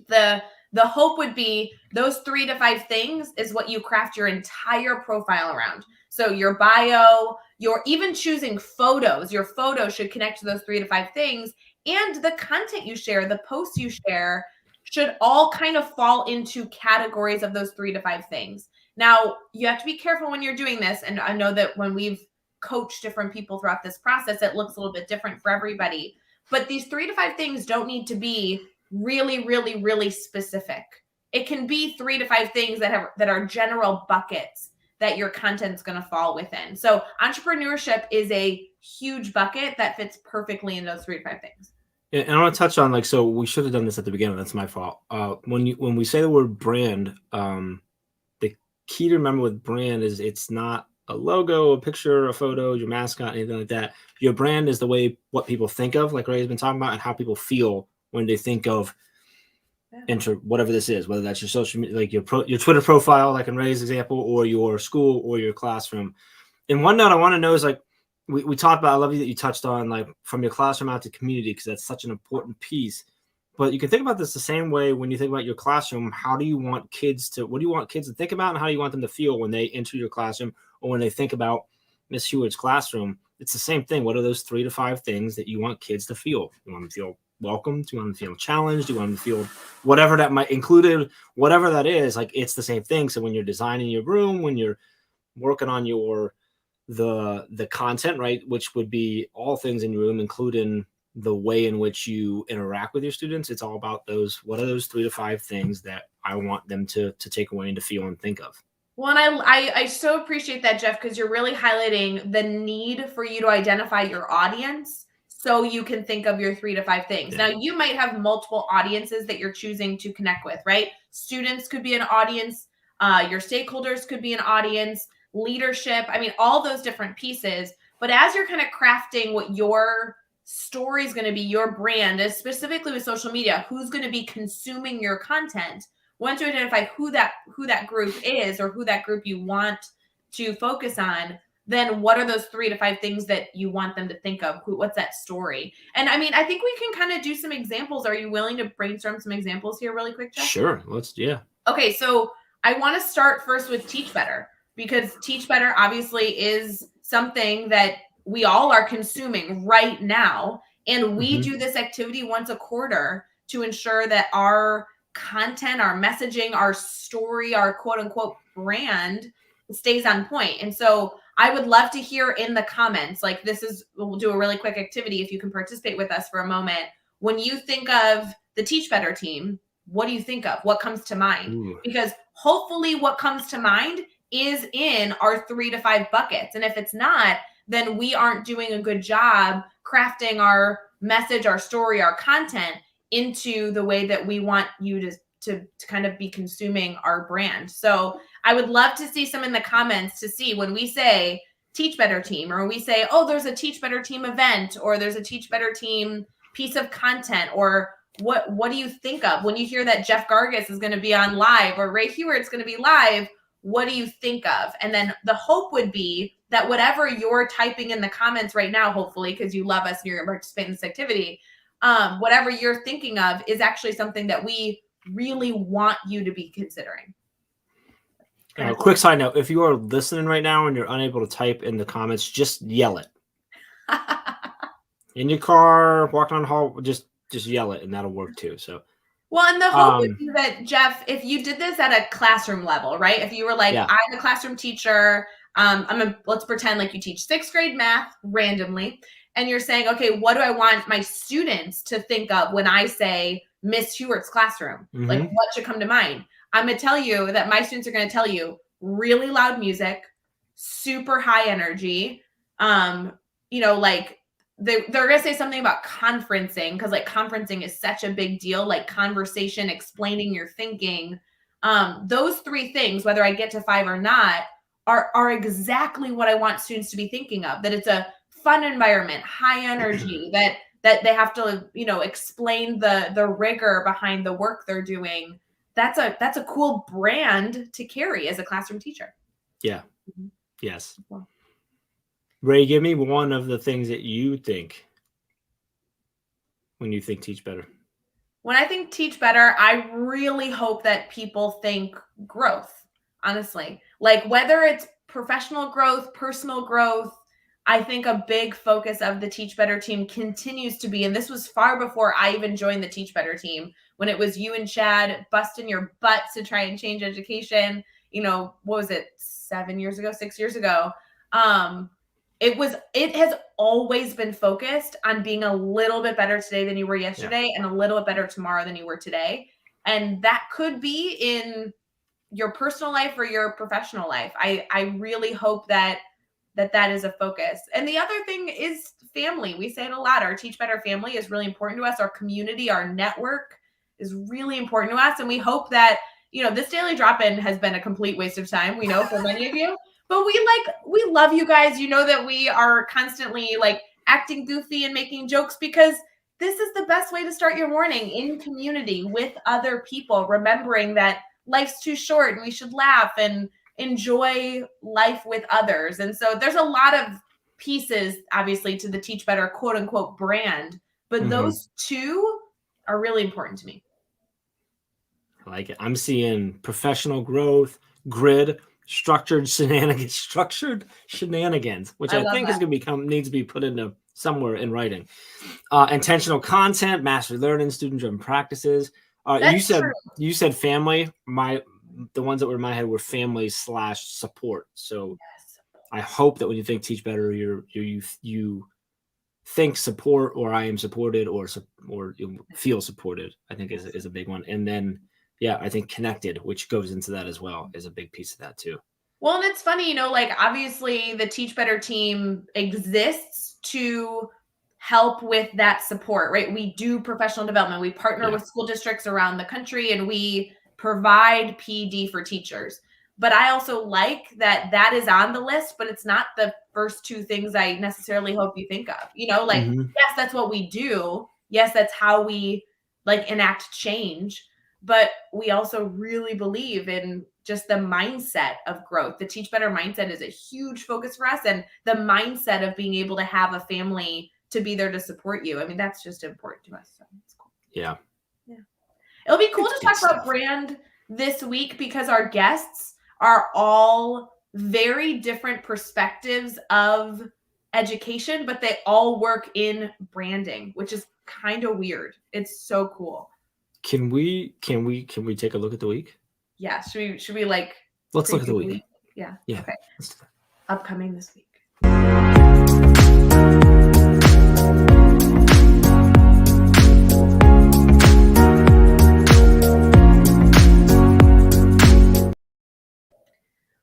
the hope would be those 3 to 5 things is what you craft your entire profile around. So your bio, you're even choosing photos. Your photos should connect to those 3 to 5 things. And the content you share, the posts you share should all kind of fall into categories of those 3 to 5 things. Now, you have to be careful when you're doing this. And I know that when we've coached different people throughout this process, it looks a little bit different for everybody. But these 3 to 5 things don't need to be really, really, really specific. It can be 3 to 5 things that are general buckets that your content's going to fall within. So entrepreneurship is a huge bucket that fits perfectly in those 3 to 5 things.
And I want to touch on so we should have done this at the beginning. That's my fault. When we say the word brand, the key to remember with brand is it's not a logo, a picture, a photo, your mascot, anything like that. Your brand is the way what people think of, like Ray's been talking about, and how people feel when they think of whatever this is, whether that's your social media, like your Twitter profile, like in Ray's example, or your school or your classroom. And one note I want to know is like we talked about. I love you that you touched on like from your classroom out to community, because that's such an important piece. But you can think about this the same way when you think about your classroom. What do you want kids to think about, and how do you want them to feel when they enter your classroom or when they think about Miss Hewitt's classroom? It's the same thing. What are those 3 to 5 things that you want kids to feel? You want them to feel welcome? Do you want them to feel challenged? Do you want them to feel whatever that might include, whatever that is? Like, it's the same thing. So when you're designing your room, when you're working on the content, right, which would be all things in your room, including the way in which you interact with your students, it's all about what are those 3 to 5 things that I want them to take away and to feel and think of.
Well, and I so appreciate that, Jeff, because you're really highlighting the need for you to identify your audience so you can think of your 3 to 5 things. Yeah. Now, you might have multiple audiences that you're choosing to connect with, right? Students could be an audience. Your stakeholders could be an audience. Leadership. I mean, all those different pieces. But as you're kind of crafting what your story is going to be, your brand, specifically with social media, who's going to be consuming your content, once you identify who that group is or who that group you want to focus on, then what are those 3 to 5 things that you want them to think of? What's that story? And I mean, I think we can kind of do some examples. Are you willing to brainstorm some examples here really quick, Jeff?
Sure. Yeah.
Okay, so I want to start first with Teach Better, because Teach Better obviously is something that we all are consuming right now. And we do this activity once a quarter to ensure that our content, our messaging, our story, our quote unquote brand stays on point. And so I would love to hear in the comments, like we'll do a really quick activity if you can participate with us for a moment. When you think of the Teach Better team, what do you think of? What comes to mind? Ooh. Because hopefully what comes to mind is in our 3 to 5 buckets. And if it's not, then we aren't doing a good job crafting our message, our story, our content into the way that we want you to kind of be consuming our brand. So I would love to see some in the comments to see when we say Teach Better team, or we say, oh, there's a Teach Better team event, or there's a Teach Better team piece of content, or what do you think of when you hear that Jeff Gargis is going to be on live or Ray Hewitt's going to be live? What do you think of? And then the hope would be that whatever you're typing in the comments right now, hopefully, because you love us and you're going to participate in this activity, whatever you're thinking of is actually something that we really want you to be considering.
Quick side note, if you are listening right now and you're unable to type in the comments, just yell it. In your car, walking on the hall, just yell it, and that'll work too. So.
Well, and the hope would be that, Jeff, if you did this at a classroom level, right? If you were like, I'm a classroom teacher, let's pretend like you teach 6th grade math randomly, and you're saying, okay, what do I want my students to think of when I say Miss Hewitt's classroom? Like, what should come to mind? I'm going to tell you that my students are going to tell you really loud music, super high energy, like, they're going to say something about conferencing, because like conferencing is such a big deal, like conversation, explaining your thinking. Those 3 things, whether I get to 5 or not, are exactly what I want students to be thinking of, that it's a fun environment, high energy, that they have to, explain the rigor behind the work they're doing. That's a cool brand to carry as a classroom teacher.
Yeah. Yes. Ray, give me one of the things that you think when you think Teach Better.
When I think Teach Better, I really hope that people think growth, honestly. Like, whether it's professional growth, personal growth, I think a big focus of the Teach Better team continues to be, and this was far before I even joined the Teach Better team, when it was you and Chad busting your butts to try and change education, what was it, 6 years ago? It has always been focused on being a little bit better today than you were yesterday, and a little bit better tomorrow than you were today. And that could be in your personal life or your professional life. I really hope that is a focus. And the other thing is family. We say it a lot. Our Teach Better family is really important to us. Our community, our network is really important to us. And we hope that, this daily drop-in has been a complete waste of time, we know, for many of you. But we love you guys. You know that we are constantly like acting goofy and making jokes because this is the best way to start your morning, in community with other people, remembering that life's too short and we should laugh and enjoy life with others. And so there's a lot of pieces, obviously, to the Teach Better quote unquote brand, but those two are really important to me.
I like it. I'm seeing professional growth, grid, structured shenanigans, which I think is going to needs to be put into somewhere in writing. Intentional content, mastery learning, student-driven practices. You said family. The ones that were in my head were family/support. So I hope that when you think Teach Better, you think support, or I am supported, or you feel supported. I think is a big one. And then I think connected, which goes into that as well, is a big piece of that too.
Well, and it's funny, like obviously the Teach Better team exists to help with that support, right? We do professional development. We partner with school districts around the country, and we provide PD for teachers. But I also like that is on the list, but it's not the first two things I necessarily hope you think of. Yes, that's what we do. Yes, that's how we enact change. But we also really believe in just the mindset of growth. The Teach Better mindset is a huge focus for us, and the mindset of being able to have a family to be there to support you. I mean, that's just important to us. So it's cool.
Yeah.
It'll be cool to talk about brand this week because our guests are all very different perspectives of education, but they all work in branding, which is kind of weird. It's so cool.
Can we take a look at the week?
Yeah. Should we
let's look at the week?
Yeah.
Yeah.
Okay. Upcoming this week.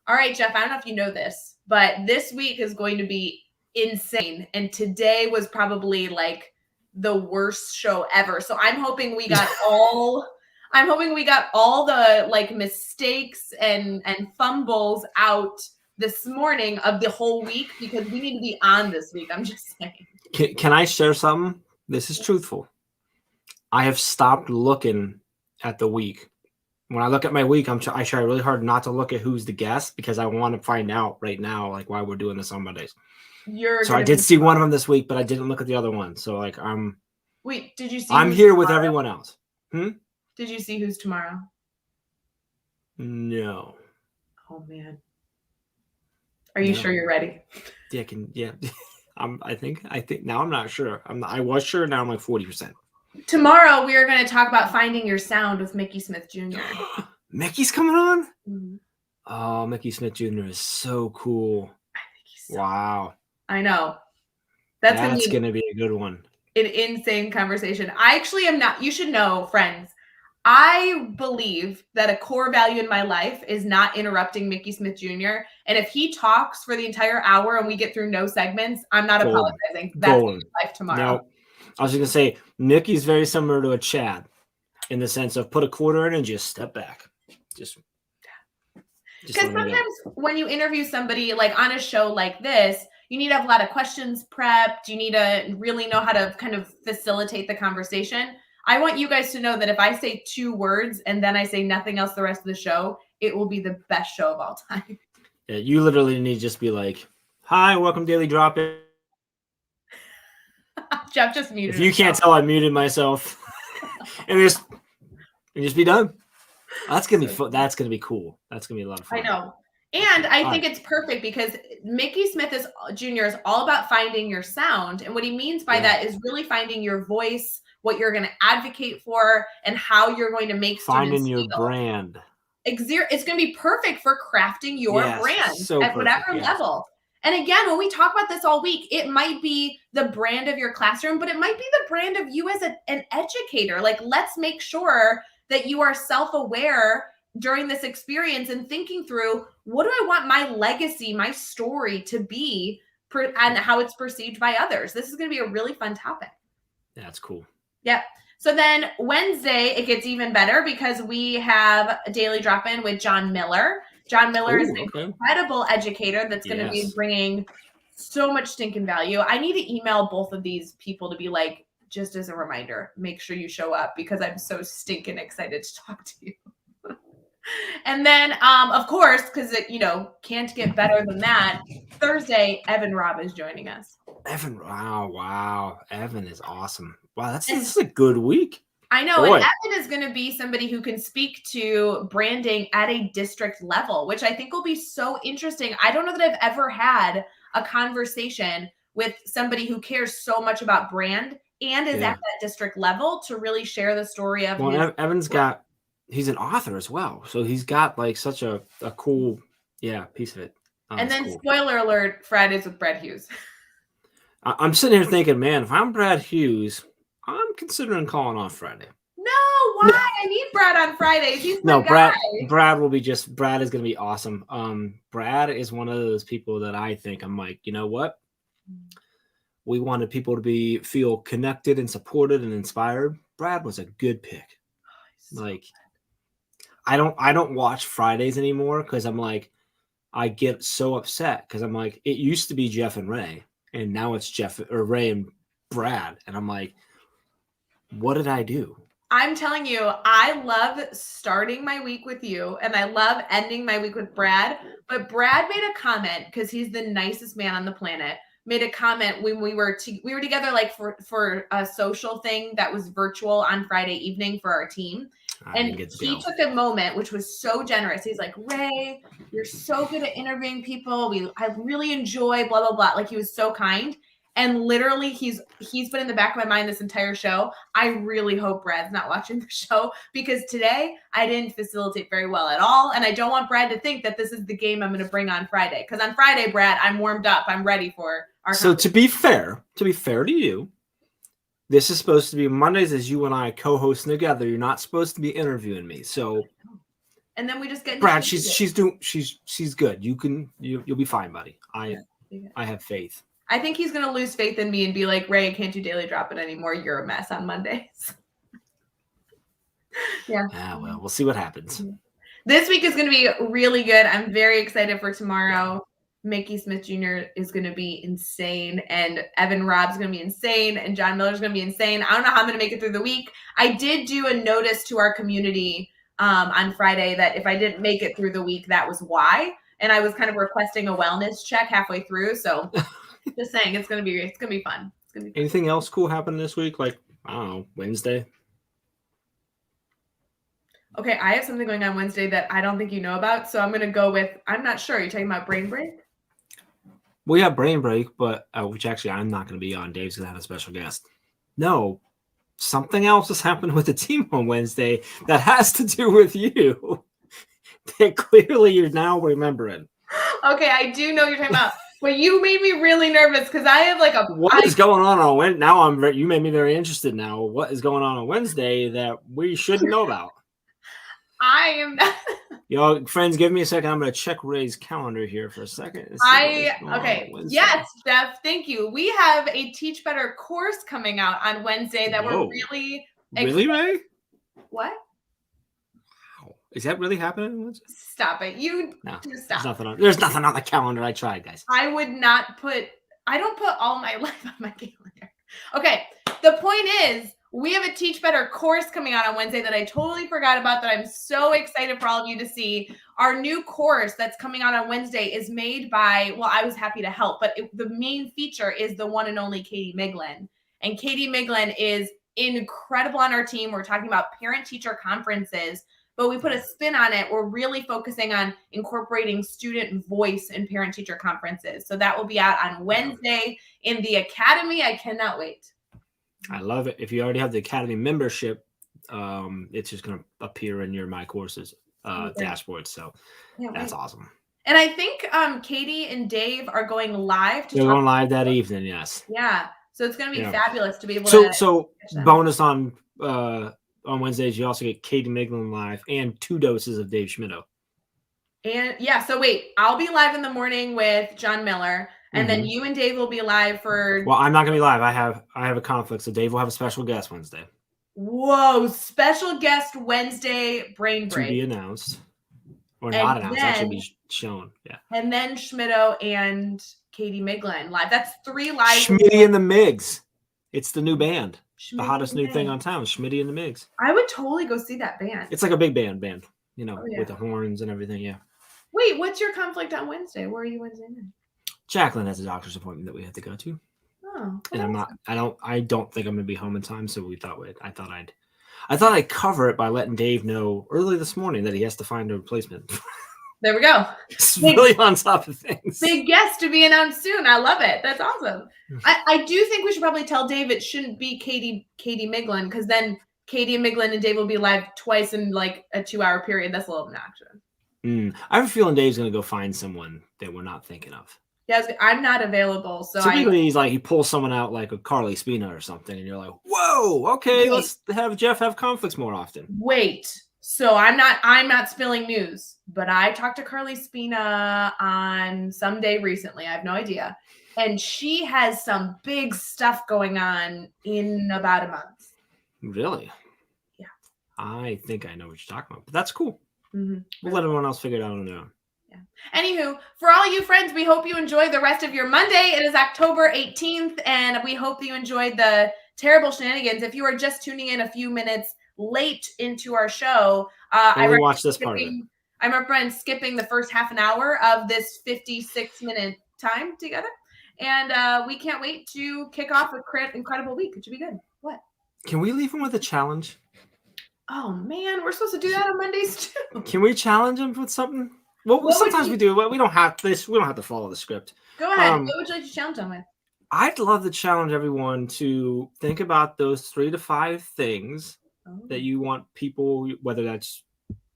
All right, Jeff, I don't know if you know this, but this week is going to be insane. And today was probably the worst show ever. So I'm hoping we got all the mistakes and fumbles out this morning of the whole week, because we need to be on this week. I'm just saying.
Can I share something? This is truthful. I have stopped looking at the week. When I look at my week, I try really hard not to look at who's the guest, because I want to find out right now why we're doing this on Mondays. I did see one of them this week, but I didn't look at the other one. So
Wait, did you see?
I'm here with everyone else.
Did you see who's tomorrow?
No.
Oh man. Are you sure you're ready?
Yeah. I think now I'm not sure. I was sure. Now I'm 40%.
Tomorrow we are going to talk about finding your sound with Mickey Smith Jr.
Mickey's coming on?
Mm-hmm.
Oh, Mickey Smith Jr. is so cool.
I think he's
wow.
I know.
That's going to be a good one.
An insane conversation. I actually am not. You should know, friends. I believe that a core value in my life is not interrupting Mickey Smith Jr. And if he talks for the entire hour and we get through no segments, I'm not apologizing. That's my life tomorrow.
No. I was going to say, Mickey's very similar to a Chad in the sense of put a quarter in and just step back. Just
because sometimes when you interview somebody on a show like this, you need to have a lot of questions prepped. You need to really know how to kind of facilitate the conversation. I want you guys to know that if I say 2 words and then I say nothing else the rest of the show, it will be the best show of all time.
Yeah, you literally need to just be like, hi, welcome to Daily Drop-In.
Jeff just muted
If you can't tell, I muted myself. and just be done. That's gonna be fun. That's gonna be cool. That's gonna be a lot of fun.
I know. And I think it's perfect because Mickey Smith Jr. is all about finding your sound. And what he means by that is really finding your voice, what you're going to advocate for, and how you're going to make
finding your brand.
It's going to be perfect for crafting your brand at whatever level. And again, when we talk about this all week, it might be the brand of your classroom, but it might be the brand of you as an educator. Let's make sure that you are self-aware during this experience and thinking through, what do I want my legacy, my story to be, and how it's perceived by others. This is going to be a really fun topic.
That's cool.
Yep. So then Wednesday, it gets even better because we have a daily drop-in with John Miller. John Miller is an
okay.
incredible educator that's going to be bringing so much stinking value. I need to email both of these people to be like, just as a reminder, make sure you show up because I'm so stinking excited to talk to you. And then, of course, because it, can't get better than that, Thursday, Evan Robb is joining us.
Evan, wow. Evan is awesome. Wow, this is a good week.
I know. Boy. And Evan is going to be somebody who can speak to branding at a district level, which I think will be so interesting. I don't know that I've ever had a conversation with somebody who cares so much about brand and is at that district level to really share the story of
Evan's he's an author as well. So he's got like such a cool, piece of it.
And then spoiler alert, Fridays with Brad Hughes.
I'm sitting here thinking, man, if I'm Brad Hughes, I'm considering calling off Friday.
No, why? No. I need Brad on Fridays. He's my
guy. Brad will be Brad is going to be awesome. Brad is one of those people that I think I'm like, you know what? We wanted people to feel connected and supported and inspired. Brad was a good pick. Like, I don't watch Fridays anymore because I'm like, I get so upset because I'm like, it used to be Jeff and Ray, and now it's Ray and Brad, and I'm like, what did I do?
I'm telling you, I love starting my week with you, and I love ending my week with Brad. But Brad made a comment because he's the nicest man on the planet. Made a comment when we were together like for a social thing that was virtual on Friday evening for our team. And he took a moment, which was so generous. He's like, Ray, you're so good at interviewing people. I really enjoy blah, blah, blah. Like he was so kind. And literally he's been in the back of my mind this entire show. I really hope Brad's not watching the show because today I didn't facilitate very well at all. And I don't want Brad to think that this is the game I'm going to bring on Friday. Because on Friday, Brad, I'm warmed up. I'm ready for our
So to be fair to you, this is supposed to be Mondays as you and I co-hosting together. You're not supposed to be interviewing me. So
and then we just get
Brad, she's good. You'll be fine, buddy. I have faith.
I think he's going to lose faith in me and be like, Ray, I can't do Daily Drop It anymore. You're a mess on Mondays.
Yeah. Well, we'll see what happens.
This week is going to be really good. I'm very excited for tomorrow. Mickey Smith Jr. is going to be insane, and Evan Robb's going to be insane, and John Miller's going to be insane. I don't know how I'm going to make it through the week. I did do a notice to our community on Friday that if I didn't make it through the week, that was why. And I was kind of requesting a wellness check halfway through. So just saying, it's gonna be fun. It's gonna be fun.
Anything else cool happened this week? Like, I don't know, Wednesday?
Okay, I have something going on Wednesday that I don't think you know about. So I'm gonna go with, I'm not sure. Are you talking about Brain Break?
We have Brain Break, but which actually I'm not going to be on. Dave's going to have a special guest. No, something else has happened with the team on Wednesday that has to do with you. That clearly you're now remembering.
Okay, I do know what you're talking about. But you made me really nervous because I have like
What is going on Wednesday? Now you made me very interested now. What is going on Wednesday that we shouldn't know about?
I am not.
Y'all, friends, give me a second. I'm going to check Ray's calendar here for a second.
Okay. Yes, Jeff. Thank you. We have a Teach Better course coming out on Wednesday that we're really excited.
Really, Ray?
What?
Wow. Is that really happening?
Stop it. Stop.
There's nothing on the calendar. I tried, guys.
I don't put all my life on my calendar. Okay. The point is, we have a Teach Better course coming out on Wednesday that I totally forgot about that I'm so excited for all of you to see. Our new course that's coming out on Wednesday is made by, well, I was happy to help, but the main feature is the one and only Katie Miglin. And Katie Miglin is incredible on our team. We're talking about parent-teacher conferences, but we put a spin on it. We're really focusing on incorporating student voice in parent-teacher conferences. So that will be out on Wednesday in the Academy. I cannot wait.
I love it. If you already have the Academy membership, it's just going to appear in your My Courses dashboard. So that's awesome.
And I think Katie and Dave are going live.
They're going live that evening, yes.
Yeah. So it's going to be fabulous to be able to.
So bonus on Wednesdays, you also get Katie Miglin live and 2 doses of Dave Schmittou.
And so wait, I'll be live in the morning with John Miller. And then you and Dave will be live for.
Well, I'm not gonna be live. I have a conflict, so Dave will have a special guest Wednesday.
Whoa! Special guest Wednesday, Brain Break
to be announced. Or not announced. That should be shown. Yeah.
And then Schmitto and Katie Miglen live. That's 3 live.
Schmitty and the Migs. It's the new band. The hottest new thing on town. Schmitty and the Migs.
I would totally go see that band.
It's like a big band, with the horns and everything. Yeah.
Wait, what's your conflict on Wednesday? Where are you Wednesday night?
Jacqueline has a doctor's appointment that we have to go to.
Oh.
And I don't think I'm gonna be home in time, so I thought I'd cover it by letting Dave know early this morning that he has to find a replacement.
There we go.
It's really on top of things.
Big guest to be announced soon. I love it. That's awesome. I do think we should probably tell Dave it shouldn't be Katie Miglen, because then Katie and Miglen and Dave will be live twice in like a 2-hour period. That's a little obnoxious.
I have a feeling Dave's going to go find someone that we're not thinking of.
Yeah, I'm not available. So
typically he pulls someone out like a Carly Spina or something, and you're like, whoa, okay, let's have Jeff have conflicts more often.
Wait. So I'm not spilling news, but I talked to Carly Spina on some day recently. I have no idea. And she has some big stuff going on in about a month.
Really?
Yeah.
I think I know what you're talking about, but that's cool.
Mm-hmm.
We'll let everyone else figure it out on their own.
Yeah. Anywho, for all you friends, we hope you enjoy the rest of your Monday. It is October 18th, and we hope you enjoyed the terrible shenanigans. If you are just tuning in a few minutes late into our show, I
watch this part of it.
I recommend skipping the first half an hour of this 56-minute time together. And we can't wait to kick off a incredible week. It should be good. What?
Can we leave him with a challenge?
Oh, man. We're supposed to do that on Mondays, too.
Can we challenge him with something? Well, sometimes we do. We don't have this. We don't have to follow the script.
Go ahead. What would you like to challenge him with?
I'd love to challenge everyone to think about those 3 to 5 things that you want people, whether that's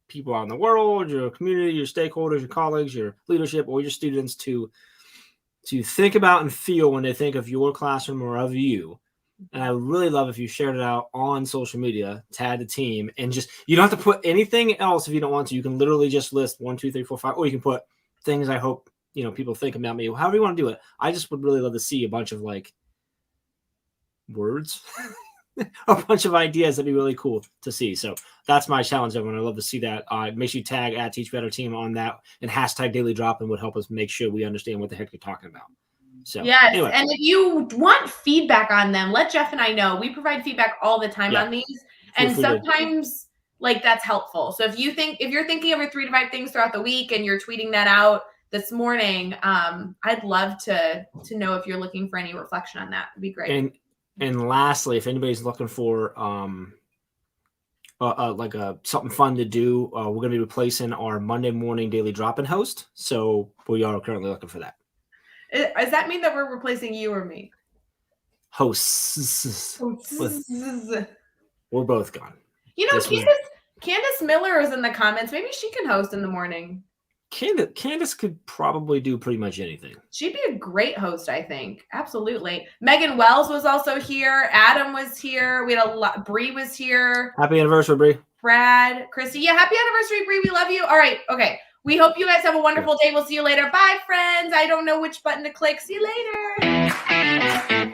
people out in the world, your community, your stakeholders, your colleagues, your leadership, or your students, to think about and feel when they think of your classroom or of you. And I would really love if you shared it out on social media, tag the team, and you don't have to put anything else if you don't want to. You can literally just list 1, 2, 3, 4, 5, or you can put things I hope people think about me. However you want to do it. I just would really love to see a bunch of words, a bunch of ideas. That'd be really cool to see. So that's my challenge, everyone. I love to see that. Make sure you tag at Teach Better Team on that, and hashtag Daily Drop, and would help us make sure we understand what the heck you're talking about. So
yes,
anyway.
And if you want feedback on them, let Jeff and I know. We provide feedback all the time on these, and sometimes that's helpful. So if you're thinking of your 3 to 5 things throughout the week and you're tweeting that out this morning, I'd love to know if you're looking for any reflection on that. It'd be great.
And lastly, if anybody's looking for something fun to do, we're going to be replacing our Monday morning daily drop-in host. So we are currently looking for that.
Does that mean that we're replacing you or me?
Hosts. We're both gone.
Candace Miller is in the comments. Maybe she can host in the morning.
Candace could probably do pretty much anything.
She'd be a great host, I think. Absolutely. Megan Wells was also here. Adam was here. We had a lot. Bree was here.
Happy anniversary, Bree.
Brad, Christy. Yeah, happy anniversary, Bree. We love you. All right. Okay. We hope you guys have a wonderful day. We'll see you later. Bye, friends. I don't know which button to click. See you later.